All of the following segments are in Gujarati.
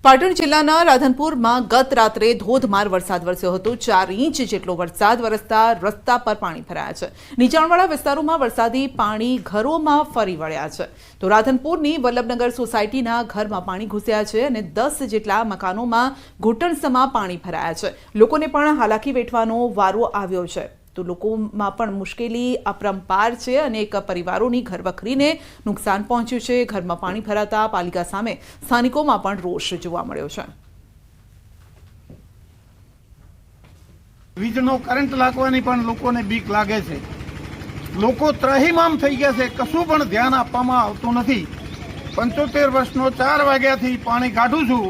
પાટણ જિલ્લાના રાધનપુરમાં ગત રાત્રે ધોધમાર વરસાદ વરસ્યો હતો। 4 ઇંચ જેટલો વરસાદ વરસતા રસ્તા પર પાણી ભરાયા છે। નીચાણવાળા વિસ્તારોમાં વરસાદી પાણી ઘરોમાં ફરી વળ્યા છે। તો રાધનપુરની વલ્લભનગર સોસાયટીના ઘરમાં પાણી ઘૂસ્યા છે અને 10 જેટલા મકાનોમાં ઘૂંટણસમા પાણી ભરાયા છે। લોકોને પણ હાલાકી વેઠવાનો વારો આવ્યો છે। તો લોકોમાં પણ મુશ્કેલી અપરંપાર છે। અનેક પરિવારોની ઘરવખરીને નુકસાન પહોંચ્યું છે। ઘરમાં પાણી ભરાતા પાલિકા સામે સ્થાનિકોમાં પણ રોષ જોવા મળ્યો છે। વીજનો કરંટ લાગવાની પણ લોકોને બીક લાગે છે। લોકો ત્રહીમામ થઈ ગયા છે। કશું પણ ધ્યાન આપવામાં આવતું નથી। 75 વર્ષનો 4 વાગ્યાથી પાણી કાઢું છું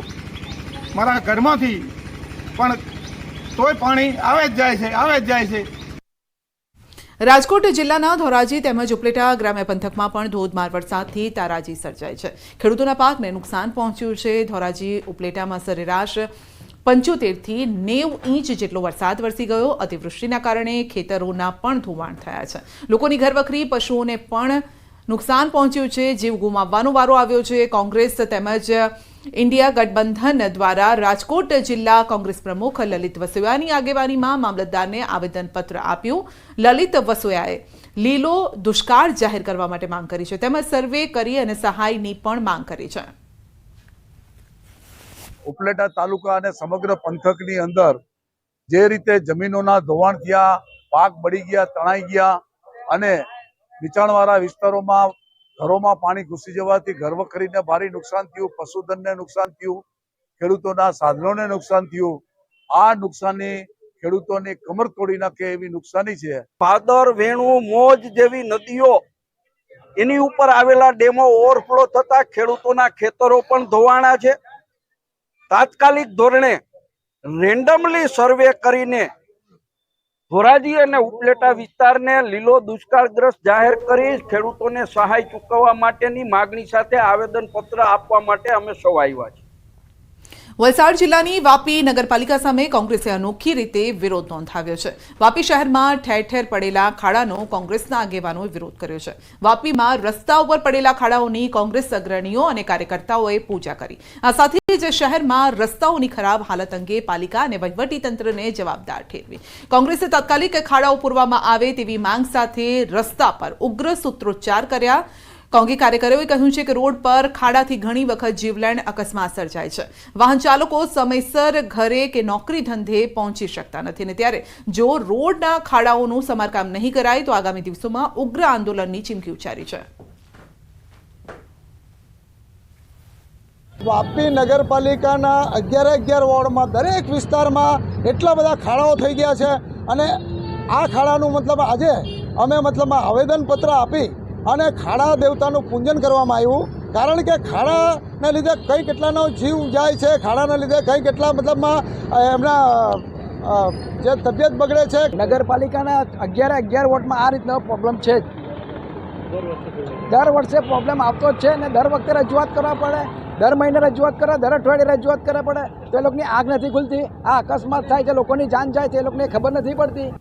મારા ઘરમાંથી, પણ તોય પાણી આવે જ જાય છે। રાજકોટ જિલ્લાના ધોરાજી તેમજ ઉપલેટા ગ્રામ્ય પંથકમાં પણ ધોધમાર વરસાદથી તારાજી સર્જાઈ છે। ખેડૂતોના પાકને નુકસાન પહોંચ્યું છે। ધોરાજી ઉપલેટામાં સરેરાશ 75 થી 90 ઇંચ જેટલો વરસાદ વરસી ગયો। અતિવૃષ્ટિના કારણે ખેતરોના પણ ધોવાણ થયા છે। લોકોની ઘરવખરી પશુઓને પણ નુકસાન પહોંચ્યું છે। જીવ ગુમાવવાનો વારો આવ્યો છે। કોંગ્રેસ તેમજ ઇન્ડિયા ગઠબંધન દ્વારા રાજકોટ જિલ્લા કોંગ્રેસ પ્રમુખ લલિત વસોયાની આગેવાનીમાં મામલતદારને આવેદનપત્ર આપ્યું। લલિત વસોયાએ લીલો દુષ્કાળ જાહેર કરવા માટે માંગ કરી છે તેમજ સર્વે કરી અને સહાયની પણ માંગ કરી છે। ઉપલેટા તાલુકા અને સમગ્ર પંથકની અંદર જે રીતે જમીનોના ધોવાણ થયા, પાક બળી ગયા, તણાઈ ગયા અને નીચાણવાળા વિસ્તારોમાં ઘરોમાં પાણી ઘૂસી જવાથી ઘરવખરીને ભારે નુકસાન થયું, પશુધનને નુકસાન થયું, ખેડૂતોના સાધનોને નુકસાન થયું। આ નુકસાની ખેડૂતોની કમર તોડી નાખે એવી નુકસાની છે। ભાદર, વેણુ, મોજ જેવી નદીઓ એની ઉપર આવેલા ડેમો ઓવરફ્લો થતા ખેડૂતોના ખેતરો પણ ધોવાણા છે। તાત્કાલિક ધોરણે રેન્ડમલી સર્વે કરીને ધોરાજી અને ઉપલેટા વિસ્તારને લીલો દુષ્કાળગ્રસ્ત જાહેર કરી ખેડૂતોને સહાય ચૂકવવા માટેની માગણી સાથે આવેદનપત્ર આપવા માટે અમે સૌ આવ્યા છીએ। વલસાડ જિલ્લાની વાપી નગરપાલિકા સામે કોંગ્રેસે અનોખી રીતે વિરોધ નોંધાવ્યો છે। વાપી શહેરમાં ઠેર ઠેર પડેલા ખાડાનો કોંગ્રેસના આગેવાનોએ વિરોધ કર્યો છે। વાપીમાં રસ્તા ઉપર પડેલા ખાડાઓની કોંગ્રેસ અગ્રણીઓ અને કાર્યકર્તાઓએ પૂજા કરી। આ સાથે જ શહેરમાં રસ્તાઓની ખરાબ હાલત અંગે પાલિકા અને વહીવટીતંત્રને જવાબદાર ઠેરવી કોંગ્રેસે તાત્કાલિક ખાડાઓ પૂરવામાં આવે તેવી માંગ સાથે રસ્તા પર ઉગ્ર સૂત્રોચ્ચાર કર્યા। કોંગ્રેસ કાર્યકરોએ કહ્યું છે કે રોડ પર ખાડાથી ઘણી વખત જીવલેણ અકસ્માત સર્જાય છે। વાહન ચાલકો સમયસર ઘરે કે નોકરી ધંધે પહોંચી શકતા નથી ને ત્યારે જો રોડના ખાડાઓનું સમારકામ નહીં કરાય તો આગામી દિવસોમાં ઉગ્ર આંદોલનની ચીમકી ઉચ્ચારી છે। વાપી નગરપાલિકાના 11 વોર્ડમાં દરેક વિસ્તારમાં એટલા બધા ખાડાઓ થઈ ગયા છે અને આ ખાડાનું આજે અમે આવેદનપત્ર આપી અને ખાડા દેવતાનું પૂજન કરવામાં આવ્યું। કારણ કે ખાડાને લીધે કઈ કેટલાનો જીવ જાય છે, ખાડાના લીધે કઈ કેટલા એમના જે તબિયત બગડે છે। નગરપાલિકાના 11 વોર્ડમાં આ રીતનો પ્રોબ્લેમ છે જ। દર વર્ષે પ્રોબ્લેમ આવતો જ છે અને દર વખતે રજૂઆત કરવા પડે, દર મહિને રજૂઆત કરે, દર અઠવાડિયે રજૂઆત કરવા પડે તો એ લોકોની આગ નથી ખુલતી। આ અકસ્માત થાય છે, લોકોની જાન જાય છે, એ લોકોને ખબર નથી પડતી।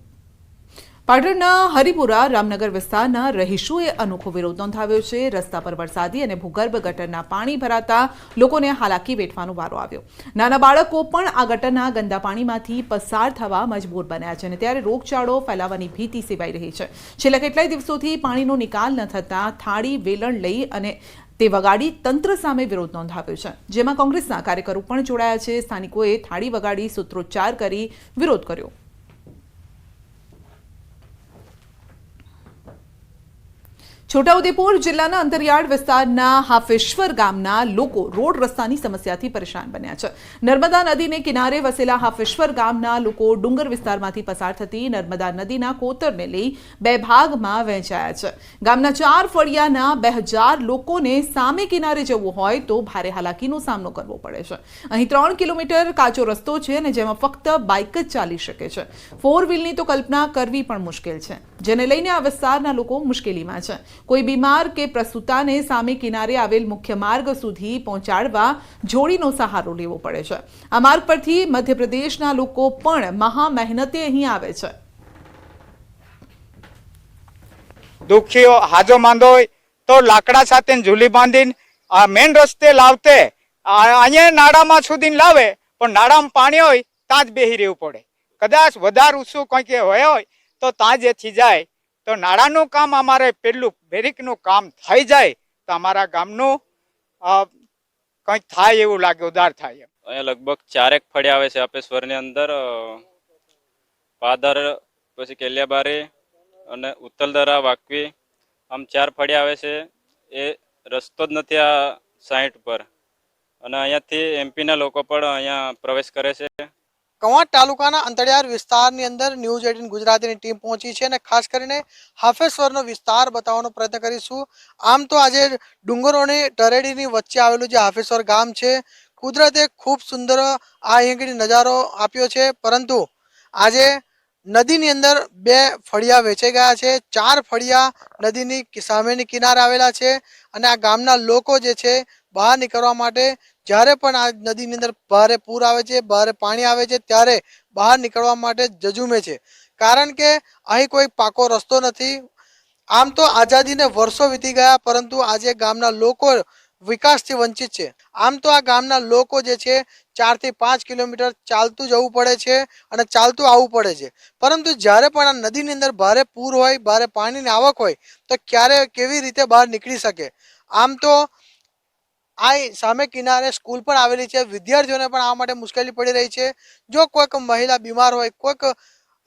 પાટણના હરિપુરા રામનગર વિસ્તારના રહીશોએ અનોખો વિરોધ નોંધાવ્યો છે। રસ્તા પર વરસાદી અને ભૂગર્ભ ગટરના પાણી ભરાતા લોકોને હાલાકી વેઠવાનો વારો આવ્યો। નાના બાળકો પણ આ ગટરના ગંદા પાણીમાંથી પસાર થવા મજબૂર બન્યા છે અને ત્યારે રોગચાળો ફેલાવાની ભીતિ સેવાઈ રહી છે। છેલ્લા કેટલાય દિવસોથી પાણીનો નિકાલ ન થતા થાળી વેલણ લઈ અને તે વગાડી તંત્ર સામે વિરોધ નોંધાવ્યો છે, જેમાં કોંગ્રેસના કાર્યકરો પણ જોડાયા છે। સ્થાનિકોએ થાળી વગાડી સૂત્રોચ્ચાર કરી વિરોધ કર્યો। છોટાઉદેપુર જિલ્લાના અંતરિયાળ વિસ્તારના હાફેશ્વર ગામના લોકો રોડ રસ્તાની સમસ્યાથી પરેશાન બન્યા છે। નર્મદા નદીને કિનારે વસેલા હાફેશ્વર ગામના લોકો ડુંગર વિસ્તારમાંથી પસાર થતી નર્મદા નદીના કોતરને લઈ 2 ભાગમાં વહેંચાયા છે। ગામના 4 ફળિયાના 2000 લોકોને સામે કિનારે જવું હોય તો ભારે હાલાકીનો સામનો કરવો પડે છે। અહીં 3 કિલોમીટર કાચો રસ્તો છે અને જેમાં ફક્ત બાઇક જ ચાલી શકે છે। 4 વ્હીલની તો કલ્પના કરવી પણ મુશ્કેલ છે, જેને લઈને આ વિસ્તારના લોકો મુશ્કેલીમાં છે। કોઈ બીમાર કે પ્રસૂતાને સામે કિનારે આવેલ મુખ્ય માર્ગ સુધી પહોંચાડવા જોડીનો સહારો લેવો પડે છે। આ માર્ગ પરથી મધ્યપ્રદેશના લોકો પણ મહા મહેનતે અહીં આવે છે। દુખીઓ હાજો માંદો હોય તો લાકડા સાથે ઝૂલી બાંધીને મેન રસ્તે લાવતે અહીંયા નાળામાં સુધી લાવે પણ નાળામાં પાણી હોય ત્યાં જ બેસી રહેવું પડે. કદાચ વધારે ઊંચું કંઈક હોય તો ત્યાં જેથી જાય તો નાળાનું કામ અમારે પેલું બેરીકનું કામ થઈ જાય તો અમારા ગામનું કંઈક થાય એવું લાગે, ઉધાર થાય. અહીંયા લગભગ 4 ફળિયા આવે છે આપેશ્વરની અંદર. પાદર, પછી કેલિયાબારી અને ઉત્તલદરા, વાકવી, આમ 4 ફળિયા આવે છે. એ રસ્તો જ નથી આ સાઈડ પર, અને અહીંયાથી એમપીના લોકો પણ અહીંયા પ્રવેશ કરે છે. કવાંટ તાલુકાના અંતરિયાળ વિસ્તારની અંદર ન્યૂઝ 18 ગુજરાતીની ટીમ પહોંચી છે અને ખાસ કરીને હાફેશ્વરનો વિસ્તાર બતાવવાનો પ્રયત્ન કરીશું. આમ તો આજે ડુંગરોની ટરેડીની વચ્ચે આવેલું જે હાફેશ્વર ગામ છે, કુદરતે ખૂબ સુંદર આ અહીંયાથી નજારો આપ્યો છે, પરંતુ આજે નદીની અંદર 2 ફળિયા વેચાઈ ગયા છે. 4 ફળિયા નદીની સામેની કિનારે આવેલા છે અને આ ગામના લોકો જે છે બહાર નીકળવા માટે જ્યારે પણ આ નદીની અંદર ભારે પૂર આવે છે, ભારે પાણી આવે છે, ત્યારે બહાર નીકળવા માટે જજુમે છે, કારણ કે અહીં કોઈ પાકો રસ્તો નથી. આમ તો આઝાદીને વર્ષો વીતી ગયા, પરંતુ આજે ગામના લોકો વિકાસથી વંચિત છે. આમ તો આ ગામના લોકો જે છે 4 થી 5 કિલોમીટર ચાલતું જવું પડે છે અને ચાલતું આવવું પડે છે, પરંતુ જ્યારે પણ આ નદીની અંદર ભારે પૂર હોય, ભારે પાણીની આવક હોય તો ક્યારે કેવી રીતે બહાર નીકળી શકે. આમ તો આ સામે કિનારે સ્કૂલ પણ આવેલી છે, વિદ્યાર્થીઓને પણ આ માટે મુશ્કેલી પડી રહી છે. જો કોઈક મહિલા બીમાર હોય, કોઈક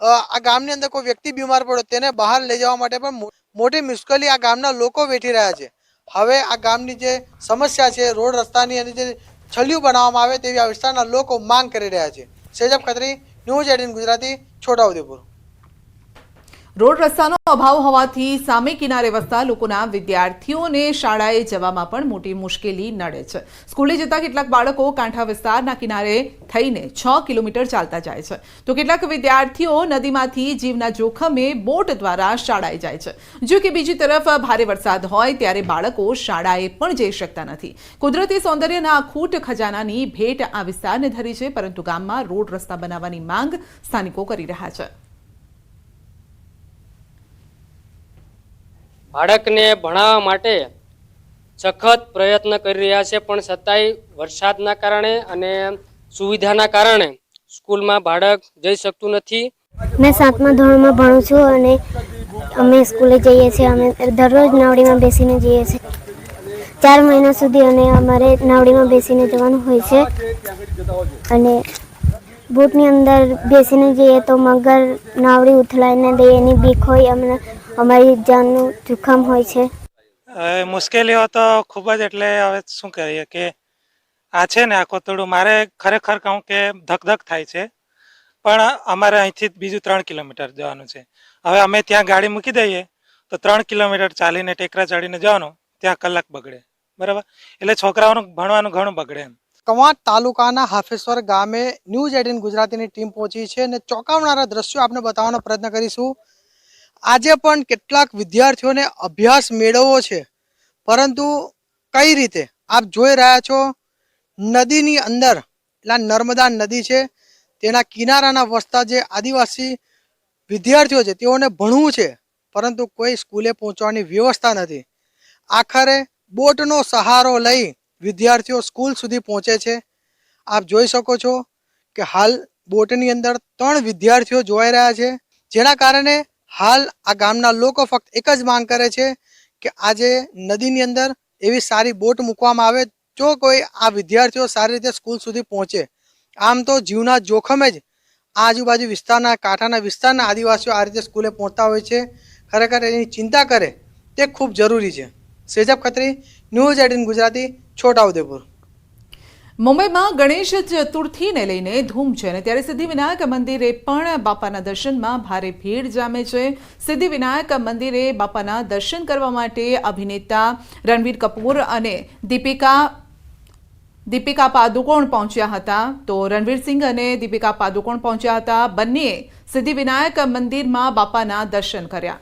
આ ગામની અંદર કોઈ વ્યક્તિ બીમાર પડે, તેને બહાર લઈ જવા માટે પણ મોટી મુશ્કેલી આ ગામના લોકો વેઠી રહ્યા છે. હવે આ ગામની જે સમસ્યા છે, રોડ રસ્તાની અને જે છલિયું બનાવવામાં આવે તેવી આ વિસ્તારના લોકો માંગ કરી રહ્યા છે. સેજબ ખત્રી, ન્યૂઝ 18 ગુજરાતી, છોટાઉદેપુર. રોડ રસ્તાનો અભાવ હોવાથી સામે કિનારે વસતા લોકોના વિદ્યાર્થીઓને શાળાએ જવામાં પણ મોટી મુશ્કેલી નડે છે. સ્કૂલે જતા કેટલાક બાળકો કાંઠા વિસ્તારના કિનારે થઈને 6 કિલોમીટર ચાલતા જાય છે, તો કેટલાક વિદ્યાર્થીઓ નદીમાંથી જીવના જોખમે બોટ દ્વારા શાળાએ જાય છે. જો કે બીજી તરફ ભારે વરસાદ હોય ત્યારે બાળકો શાળાએ પણ જઈ શકતા નથી. કુદરતી સૌંદર્યના અખૂટ ખજાનાની ભેટ આ વિસ્તારને ધરી છે, પરંતુ ગામમાં રોડ રસ્તા બનાવવાની માંગ સ્થાનિકો કરી રહ્યા છે. બાળકને ભણાવવા માટે સખત પ્રયત્ન કરી રહ્યા છે, પણ છતાંય વરસાદના કારણે અને સુવિધાના કારણે સ્કૂલમાં બાળક જઈ શકતું નથી. મેં 7મા ધોરણમાં ભણું છું અને અમે સ્કૂલે જઈએ છીએ. અમે દરરોજ નાવડીમાં બેસીને જઈએ છીએ. 4 મહિના સુધી અને અમારે નાવડીમાં બેસીને જવાનું હોય છે, અને બોટની અંદર બેસીને જઈએ તો મગર નાવડી ઉથલાઈને દે એની બીક હોય, અમને અમારી જાનનું જોખમ હોય છે. મુશ્કેલીઓ તો ખૂબ જ, એટલે હવે શું કહીએ કે આ છે ને આખો થોડું મારે ખરેખર કહું કે ધક થાય છે, પણ અમારે અહીંથી બીજું 3 કિલોમીટર જવાનું છે. હવે અમે ત્યાં ગાડી મૂકી દઈએ તો 3 કિલોમીટર ચાલીને ટેકરા ચડીને જવાનું, ત્યાં કલાક બગડે, બરાબર, એટલે છોકરાઓનું ભણવાનું ઘણું બગડે એમ. કવાંટ તાલુકાના હાફેશ્વર ગામે ન્યૂઝ 18 ગુજરાતીની ટીમ પહોંચી છે અને ચોંકાવનારા દ્રશ્યો આપણે બતાવવાનો પ્રયત્ન કરીશું. આજે પણ કેટલાક વિદ્યાર્થીઓને અભ્યાસ મેળવવો છે, પરંતુ કઈ રીતે? આપ જોઈ રહ્યા છો નદીની અંદર, એટલે નર્મદા નદી છે, તેના કિનારાના વસતા જે આદિવાસી વિદ્યાર્થીઓ છે તેઓને ભણવું છે, પરંતુ કોઈ સ્કૂલે પહોંચવાની વ્યવસ્થા નથી. આખરે બોટનો સહારો લઈ વિદ્યાર્થીઓ સ્કૂલ સુધી પહોંચે છે. આપ જોઈ શકો છો કે હાલ બોટની અંદર 3 વિદ્યાર્થીઓ જોવાઈ રહ્યા છે, જેના કારણે હાલ આ ગામના લોકો ફક્ત એક જ માંગ કરે છે કે આજે નદીની અંદર એવી સારી બોટ મૂકવામાં આવે, જો કોઈ આ વિદ્યાર્થીઓ સારી રીતે સ્કૂલ સુધી પહોંચે. આમ તો જીવના જોખમે જ આજુબાજુ વિસ્તારના, કાંઠાના વિસ્તારના આદિવાસીઓ આ રીતે સ્કૂલે પહોંચતા હોય છે. ખરેખર એની ચિંતા કરે તે ખૂબ જરૂરી છે. સેજબ ખત્રી, ન્યૂઝ 18 ગુજરાતી, છોટાઉદેપુર. મુંબઈમાં ગણેશ ચતુર્થીને લઈને ધૂમ છે, અને ત્યારે સિદ્ધિવિનાયક મંદિરે પણ બાપાના દર્શનમાં ભારે ભીડ જામે છે. સિદ્ધિવિનાયક મંદિરે બાપાના દર્શન કરવા માટે અભિનેતા રણવીર કપૂર અને દીપિકા પાદુકોણ પહોંચ્યા હતા. તો રણવીર સિંહ અને દીપિકા પાદુકોણ પહોંચ્યા હતા. બંનેએ સિદ્ધિવિનાયક મંદિરમાં બાપાના દર્શન કર્યા.